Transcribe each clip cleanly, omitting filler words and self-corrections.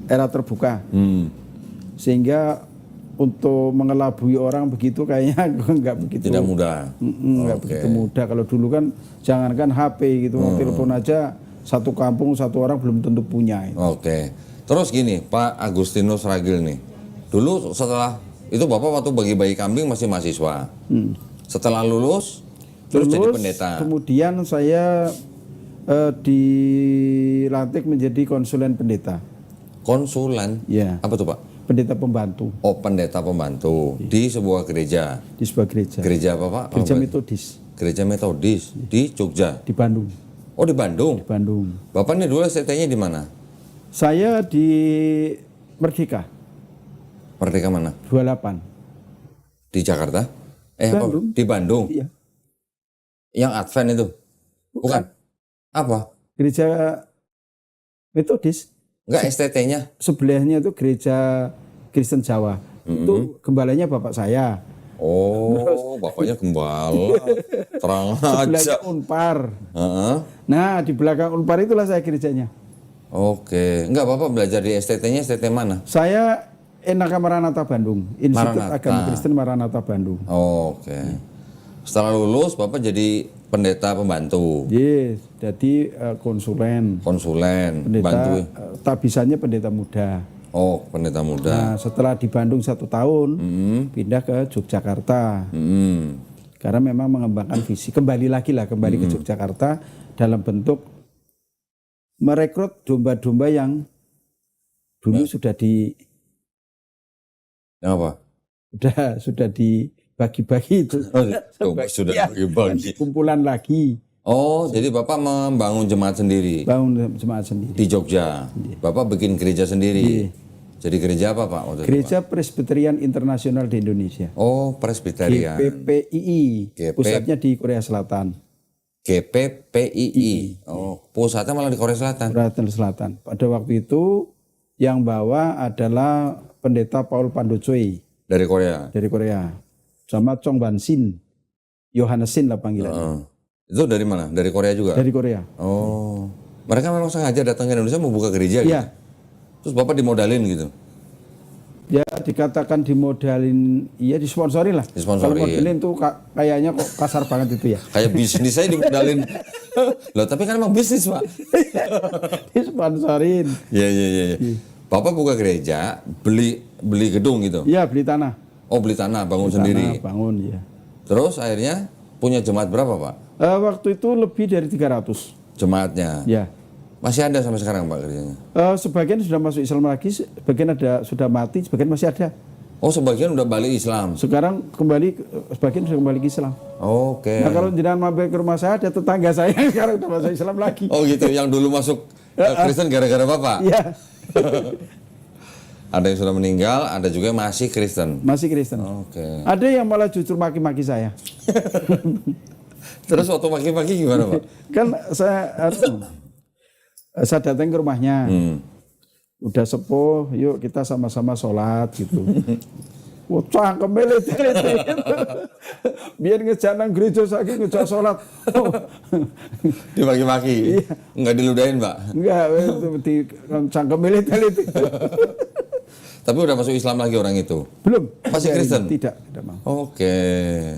era terbuka. Sehingga untuk mengelabui orang begitu kayaknya nggak begitu. Tidak mudah. Nggak begitu mudah. Kalau dulu kan jangankan HP gitu, telepon aja satu kampung satu orang belum tentu punya. Oke. Terus gini, Pak Agustinus Ragil nih. Dulu setelah itu Bapak waktu bagi-bagi kambing masih mahasiswa. Setelah lulus terus jadi pendeta. Kemudian saya dilantik menjadi konsulen pendeta. Konsulen? Ya. Apa tuh Pak? Pendeta pembantu. Oh, pendeta pembantu di sebuah gereja. Di sebuah gereja. Gereja apa Pak? Gereja Metodis. Gereja Metodis di Jogja. Di Bandung. Oh, di Bandung. Di Bandung. Bapak nih dulu STT-nya di mana? Saya di Merdeka. Merdeka mana? 28. Di Jakarta? Bandung. Apa? Di Bandung. Iya. Yang Advent itu? Bukan. Apa? Gereja Metodis. Enggak STT-nya. Sebelahnya itu gereja Kristen Jawa. Itu gembalanya bapak saya. Oh, bapaknya gembala. Terang aja. Sebelahnya Unpar. Nah, di belakang Unpar itulah saya gerejanya. Oke. Enggak, Bapak belajar di STT-nya STT mana? Saya Enaka Maranatha Bandung. Institut Maranatha. Agama Kristen Maranatha Bandung. Oke. Setelah lulus Bapak jadi pendeta pembantu. Yes, jadi konsulen. Konsulen, Pendeta, bantu. tabisanya pendeta muda. Oh, pendeta muda. Nah, setelah di Bandung 1 tahun, pindah ke Yogyakarta. Karena memang mengembangkan visi. Kembali ke Yogyakarta dalam bentuk merekrut domba-domba yang dulu sudah Yang apa? sudah dibagi-bagi itu. Sudah bagi-bagi. Kumpulan lagi. Oh, jadi Bapak membangun jemaat sendiri Bangun jemaat sendiri. di Jogja. Bapak bikin gereja sendiri. Jadi gereja apa Pak? Waktu itu, Gereja Pak? Presbyterian Internasional di Indonesia. Oh, Presbyterian. GPPII. Pusatnya di Korea Selatan. GPPII. Oh, pusatnya malah di Korea Selatan. Korea Selatan. Pada waktu itu yang bawa adalah pendeta Paul Pandochoi Dari Korea. dari Korea. Sama Chong Ban-sin. Yohanesin lah panggilannya. Itu dari mana? Dari Korea juga? Dari Korea. Oh. Mereka memang sengaja datang ke Indonesia mau buka gereja gitu? Iya. Terus Bapak dimodalin gitu? Ya dikatakan dimodalin, iya disponsori lah. Disponsori, Kalau modalin tuh kayaknya kok kasar banget itu ya. Kayak bisnis saya dimodalin. Loh, tapi kan emang bisnis Pak. Disponsorin. Iya. Bapak buka gereja, beli gedung gitu? Iya, beli tanah. Oh, beli tanah, bangun sendiri. Tanah, bangun ya. Terus akhirnya punya jemaat berapa Pak? Waktu itu lebih dari 300. Jemaatnya? Ya. Masih ada sampai sekarang Pak gerejanya? Sebagian sudah masuk Islam lagi, sebagian sudah mati, sebagian masih ada. Oh, sebagian udah balik Islam? Sekarang sebagian sudah kembali ke Islam. Oke. Nah kalau jenengan mampir ke rumah saya, ada tetangga saya yang sekarang udah masuk Islam lagi. Oh gitu, yang dulu masuk Kristen gara-gara Bapak? Iya. Ada yang sudah meninggal, ada juga yang masih Kristen? Masih Kristen. Oke. Ada yang malah justru maki-maki saya. Terus waktu maki-maki gimana Pak? Kan saya datang ke rumahnya. Udah sepuh, yuk kita sama-sama sholat gitu. Wah, cangkem melet-melet. Biar ngejak nang gereja saiki ngejak sholat. Dimaki-maki? Iya. Enggak diludahin Pak? Enggak, di cangkem melet-melet. Tapi udah masuk Islam lagi orang itu? Belum. Masih Kristen? Tidak mau. Oke,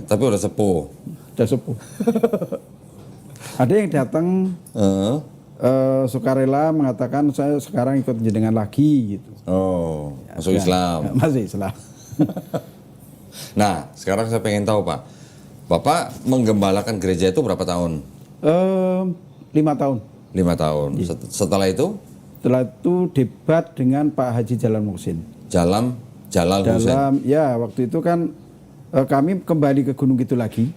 tapi udah sepuh? Udah sepuh. Ada yang datang sukarela mengatakan saya sekarang ikut jenengan lagi gitu. Oh, masuk Islam. Masih Islam. Nah, sekarang saya pengen tahu Pak, Bapak menggembalakan gereja itu berapa tahun? 5 tahun. 5 tahun. Setelah itu? Setelah itu debat dengan Pak Haji Jalal Muhsin. Jalal Hussein. Ya, waktu itu kan kami kembali ke Gunung Kidul lagi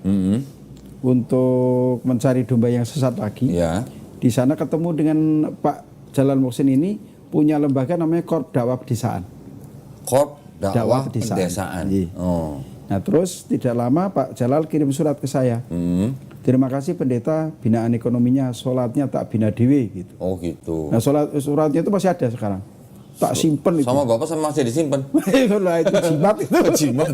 untuk mencari domba yang sesat lagi. Ya. Di sana ketemu dengan Pak Jalal Muhsin ini punya lembaga namanya Korp Dakwah Pedesaan. Korp Dakwah Pedesaan. Iya. Oh. Nah terus tidak lama Pak Jalal kirim surat ke saya. Terima kasih pendeta, binaan ekonominya, sholatnya tak bina dewe gitu. Oh gitu. Nah suratnya itu masih ada sekarang. Tak simpen itu. Sama Bapak sama masih disimpan? Lah itu jimat itu. Jimat.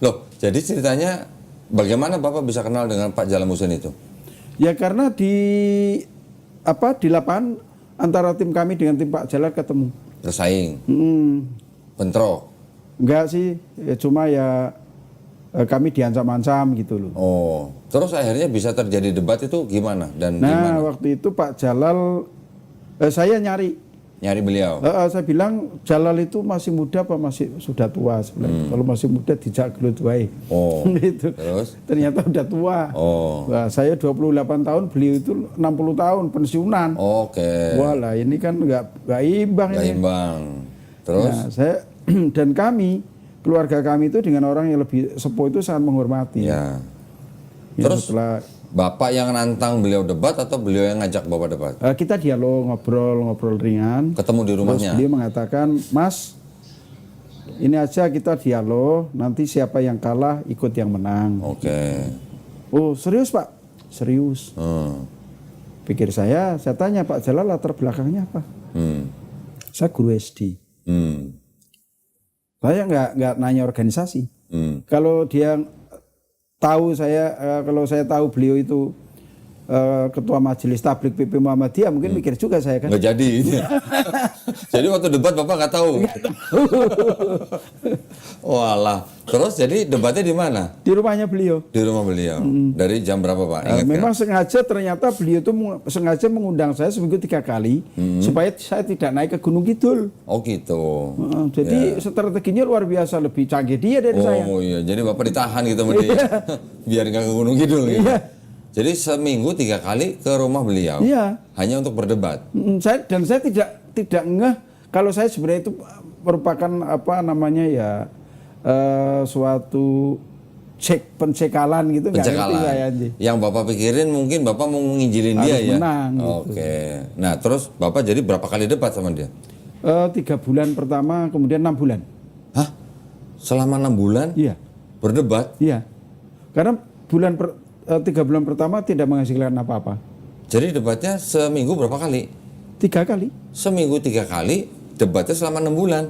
Loh, jadi ceritanya bagaimana Bapak bisa kenal dengan Pak Jalal Muhsin itu? Ya karena di lapangan antara tim kami dengan tim Pak Jalal ketemu. Bersaing, bentrok. Enggak sih, cuma ya kami diancam-ancam gitu loh. Oh, terus akhirnya bisa terjadi debat itu gimana dan Nah, gimana? waktu itu Pak Jalal, saya nyari. Nyari beliau. Saya bilang Jalal itu masih muda apa masih sudah tua sebenarnya. Kalau masih muda dijak gelut wae. Oh, gitu. terus? Ternyata udah tua. Oh, Wah, saya 28 tahun, beliau itu 60 tahun pensiunan. oke. Wah lah, ini kan nggak imbang Nggak ini. imbang. Terus? Nah, saya dan kami, keluarga kami itu dengan orang yang lebih sepuh itu sangat menghormati. Ya. Ya, Terus setelah Bapak yang nantang beliau debat atau beliau yang ngajak Bapak debat? kita dialog, ngobrol ringan. Ketemu di Terus rumahnya? beliau mengatakan, Mas, ini aja kita dialog, nanti siapa yang kalah ikut yang menang. Oke. Oh serius Pak? Serius. Pikir saya tanya Pak Jalal latar belakangnya apa? Saya guru SD. Saya nggak nanya organisasi. Kalau dia tahu saya, kalau saya tahu beliau itu ketua majelis tabligh PP Muhammadiyah, mungkin mikir juga saya kan. Nggak jadi. Jadi waktu debat Bapak nggak tahu? Walah. Terus jadi debatnya di mana? Di rumahnya beliau. Di rumah beliau. Dari jam berapa Pak? Ingat Memang sengaja, ternyata beliau itu sengaja mengundang saya seminggu 3 kali supaya saya tidak naik ke Gunung Kidul. Oh gitu. Jadi strateginya luar biasa, lebih canggih dia dari saya. Oh iya, jadi Bapak ditahan gitu sama dia. Biar nggak ke Gunung Kidul gitu. Iya. Jadi seminggu 3 kali ke rumah beliau. Iya. Hanya untuk berdebat. Saya tidak ngeh kalau saya sebenarnya itu merupakan apa namanya ya suatu pencekalan gitu, nggak ngerti Pencekalan. saya aja. Yang Bapak pikirin mungkin Bapak mau nginjilin dia Harus ya. menang, gitu. Oke. Nah terus Bapak jadi berapa kali debat sama dia? 3 bulan pertama, kemudian 6 bulan. Hah? Selama 6 bulan? Iya, Berdebat? iya. Karena 3 bulan pertama tidak menghasilkan apa-apa. Jadi debatnya seminggu berapa kali? 3 kali. Seminggu 3 kali, debatnya selama 6 bulan.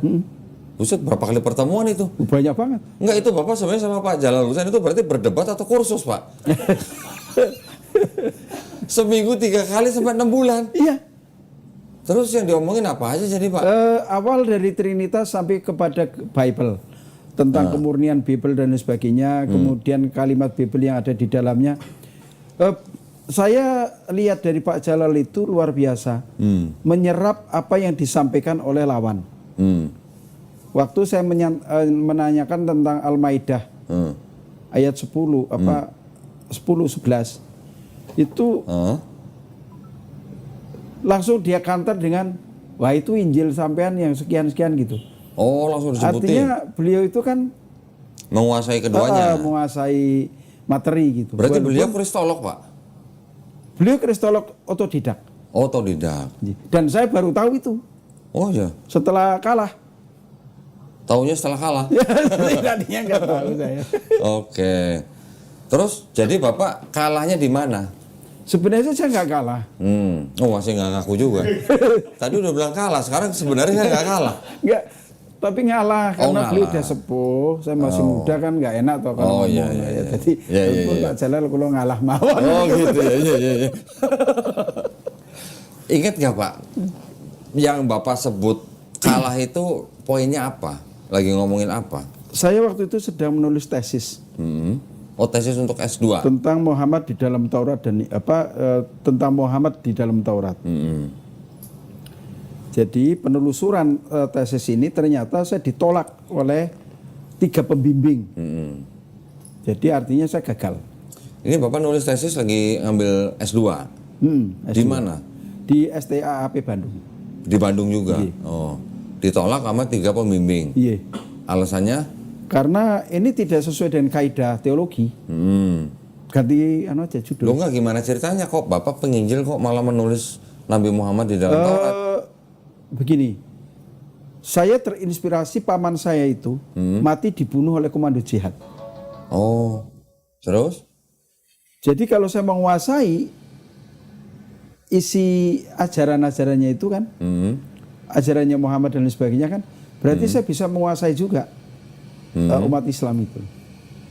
Buset, berapa kali pertemuan itu? Banyak banget. Enggak, itu Bapak sebenarnya sama Pak Jalal Husain itu berarti berdebat atau kursus, Pak? Seminggu 3 kali sampai 6 bulan. Iya. Terus yang diomongin apa aja jadi Pak? Awal dari Trinitas sampai kepada Bible. Tentang kemurnian Bible dan sebagainya. Kemudian kalimat Bible yang ada di dalamnya. Saya lihat dari Pak Jalal itu luar biasa. Menyerap apa yang disampaikan oleh lawan. Waktu saya menanyakan tentang Al-Maidah ayat 10 10-11 itu langsung dia counter dengan wah itu Injil sampean yang sekian-sekian gitu. Oh, langsung disebutin. Artinya beliau itu kan Menguasai keduanya. menguasai materi gitu. Berarti beliau kristolog, Pak? Beliau kristolog otodidak. Otodidak. Dan saya baru tahu itu Oh ya, setelah kalah. taunya setelah kalah. Tadinya nggak tahu saya. Oke. Terus jadi Bapak kalahnya di mana? Sebenarnya saya nggak kalah. Oh masih nggak ngaku juga. Tadi udah bilang kalah, sekarang sebenarnya saya nggak kalah. Nggak, tapi ngalah karena ngalah. beliau udah sepuh. Saya masih muda kan nggak enak toh kalau Oh, ngomong. iya, Ya, iya. Jadi Iya, iya, walaupun iya. Pak Jalal kalau ngalah mawon. Oh gitu ya. Iya. Ingat nggak Pak? Yang Bapak sebut kalah itu poinnya apa? Lagi ngomongin apa? Saya waktu itu sedang menulis tesis Oh tesis untuk S2. tentang Muhammad di dalam Taurat dan tentang Muhammad di dalam Taurat. Jadi penelusuran tesis ini ternyata saya ditolak oleh 3 pembimbing. Jadi artinya saya gagal. Ini Bapak nulis tesis lagi ngambil S2. Di mana? Di STAAP Bandung. Di Bandung juga. Iya. Oh. Ditolak sama 3 pembimbing. Iya. Alasannya? Karena ini tidak sesuai dengan kaidah teologi. Ganti aja judul. Lo nggak gimana ceritanya kok Bapak penginjil kok malah menulis Nabi Muhammad di dalam Taurat? Begini, saya terinspirasi paman saya itu mati dibunuh oleh komando jihad. Oh, terus? Jadi kalau saya menguasai isi ajaran-ajarannya itu kan, ajarannya Muhammad dan sebagainya kan, berarti saya bisa menguasai juga umat Islam itu.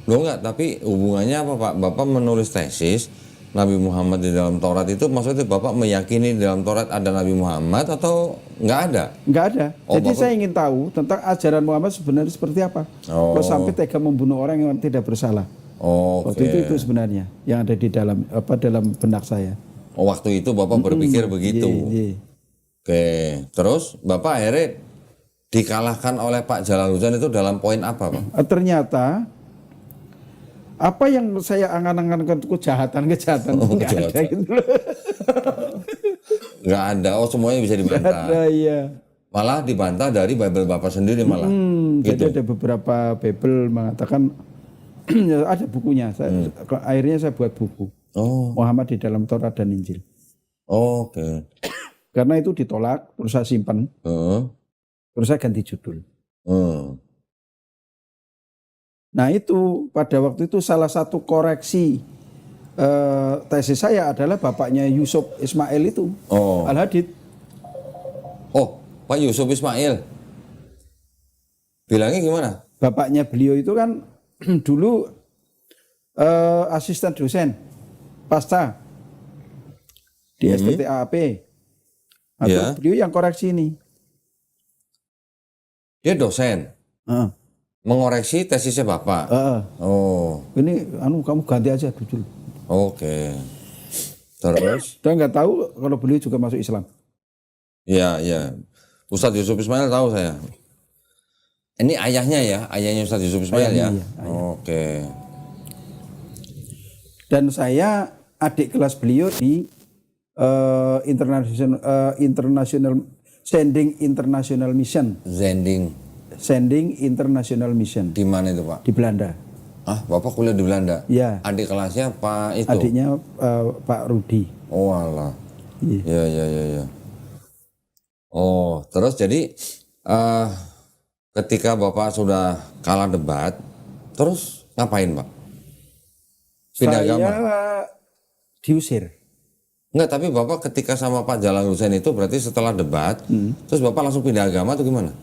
Lo nggak, tapi hubungannya apa Pak? Bapak menulis tesis Nabi Muhammad di dalam Taurat itu maksudnya Bapak meyakini di dalam Taurat ada Nabi Muhammad atau nggak ada? Nggak ada. Oh, Jadi Bapak- saya ingin tahu tentang ajaran Muhammad sebenarnya seperti apa. Oh. Kalau sampai tega membunuh orang yang tidak bersalah. Oke. Waktu itu sebenarnya yang ada di dalam dalam benak saya. Oh, waktu itu Bapak berpikir begitu. Iya. Oke. Terus Bapak akhirnya dikalahkan oleh Pak Jalaluddin itu dalam poin apa, Pak? Ternyata apa yang saya angan-angankan itu kejahatan nggak ada kejahatan. gitu loh. Nggak ada. Oh, semuanya bisa dibantah. Ada, iya. Malah dibantah dari Bible Bapak sendiri malah. Jadi ada beberapa Bible mengatakan ya ada bukunya. Akhirnya saya buat buku Oh, Muhammad di dalam Taurat dan Injil. oke. Karena itu ditolak, terus saya simpan, Heeh. terus saya ganti judul. Hmm. Nah itu pada waktu itu salah satu koreksi tesis saya adalah bapaknya Yusuf Ismail itu, Oh. Al-Hadid. Oh, Pak Yusuf Ismail. Bilangnya gimana? Bapaknya beliau itu kan dulu asisten dosen pasca di STTAP. Nah, Ya. terus beliau yang koreksi ini. Dia dosen. Heeh. Mengoreksi tesisnya Bapak. Heeh. Oh, Ini kamu ganti aja judul. oke. Terus? Dan nggak tahu kalau beliau juga masuk Islam. Ya, ya. Ustadz Yusuf Ismail tahu saya. Ini ayahnya ya, ayahnya Ustadz Yusuf Ismail ya. Ayahnya, iya, Oke. Dan saya adik kelas beliau di international Sending International Mission. Sending International Mission Di mana itu Pak? di Belanda. Ah, Bapak kuliah di Belanda? Iya. Adik kelasnya Pak itu? Adiknya Pak Rudi. Oh alah. Iya. Ya. Oh, terus jadi ketika Bapak sudah kalah debat, terus ngapain Pak? Pindah Saya agama? diusir. Enggak, tapi Bapak ketika sama Pak Jalaluddin itu berarti setelah debat, terus Bapak langsung pindah agama atau gimana?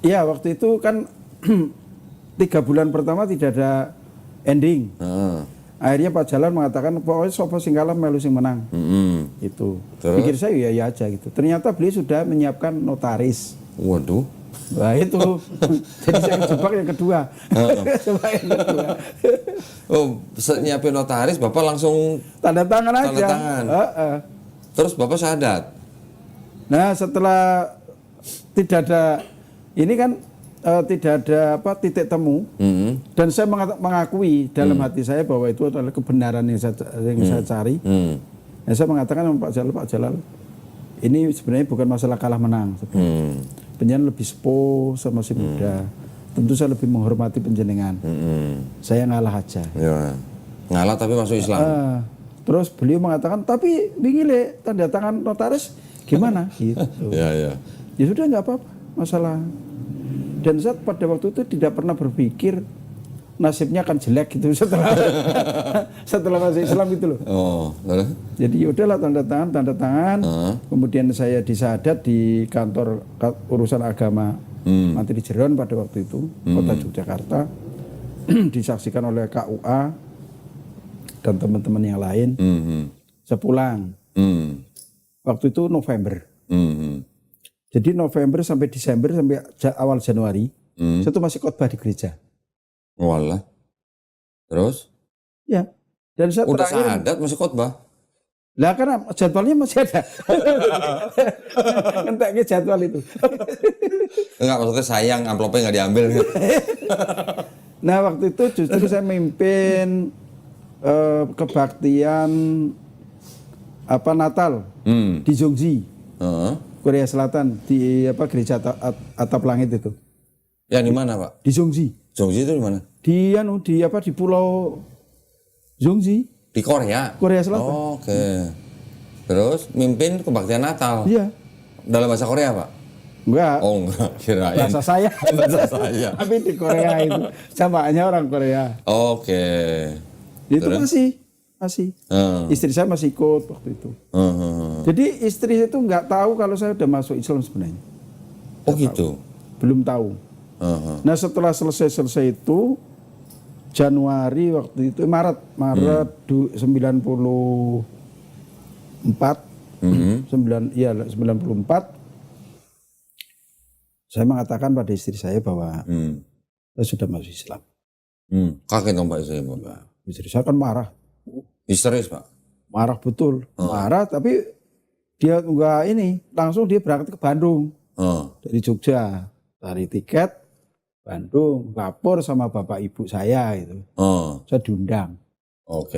Iya, waktu itu kan 3 bulan pertama tidak ada ending. Heeh. Akhirnya Pak Jalan mengatakan pokoknya sopo sing kalah melu sing menang. Itu. Terus? Pikir saya ya aja gitu. Ternyata beliau sudah menyiapkan notaris. Waduh. Nah itu. Jadi saya kejebak yang kedua. Coba yang kedua. Oh, nyiapin notaris, Bapak langsung Tanda tangan aja. Tanda tangan. Terus Bapak syahadat. Nah setelah tidak ada ini kan tidak ada titik temu dan saya mengakui dalam hati saya bahwa itu adalah kebenaran yang saya cari. Nah, saya mengatakan sama Pak Jalal, ini sebenarnya bukan masalah kalah menang. Penjenengan lebih sepuh, saya masih muda. Tentu saya lebih menghormati penjenengan. Saya ngalah aja. Ya. Ngalah tapi masuk Islam. Terus beliau mengatakan, tapi bingile tanda tangan notaris gimana? Gitu. Ya. Ya sudah nggak apa-apa masalah. Dan saya pada waktu itu tidak pernah berpikir nasibnya akan jelek gitu setelah masuk Islam gitu loh. Oh, terus? Jadi udahlah tanda tangan. Kemudian saya disadat di kantor urusan agama Mantri Jeron pada waktu itu kota Yogyakarta disaksikan oleh KUA dan teman-teman yang lain. Saya pulang. Waktu itu November. Jadi November sampai Desember sampai awal Januari, saya tuh masih khotbah di gereja. Walah. Terus? Ya. Dan saya Udah terakhir, syahadat masih khotbah? lah karena jadwalnya masih ada. Enteknya jadwal itu. Enggak, maksudnya sayang amplopnya nggak diambil. Nah waktu itu justru saya memimpin kebaktian Natal di Jongji, Korea Selatan di gereja atap langit itu. Ya di mana Pak? Di Jongji. Jongji itu di mana? Di pulau Jongji, Di Korea. Korea Selatan. Oh, oke. Terus mimpin kebaktian Natal. Iya. Dalam bahasa Korea Pak? Enggak. Oh enggak, kirain. Bahasa saya. Bahasa saya. Tapi di Korea itu samaannya orang Korea. Oke. Itu Terus? masih. Hmm. Istri saya masih ikut waktu itu. Jadi istri itu nggak tahu kalau saya udah masuk Islam sebenarnya. Oh gitu. Belum tahu. Nah setelah selesai itu Januari waktu itu Maret 94 saya mengatakan pada istri saya bahwa saya sudah masuk Islam. Kaget dong Pak istri Pak. Nah, istri saya kan marah. Histeris Pak. Marah betul. Marah tapi dia enggak langsung dia berangkat ke Bandung. Dari Jogja. Cari tiket Bandung, lapor sama bapak ibu saya itu. Saya diundang. Oke.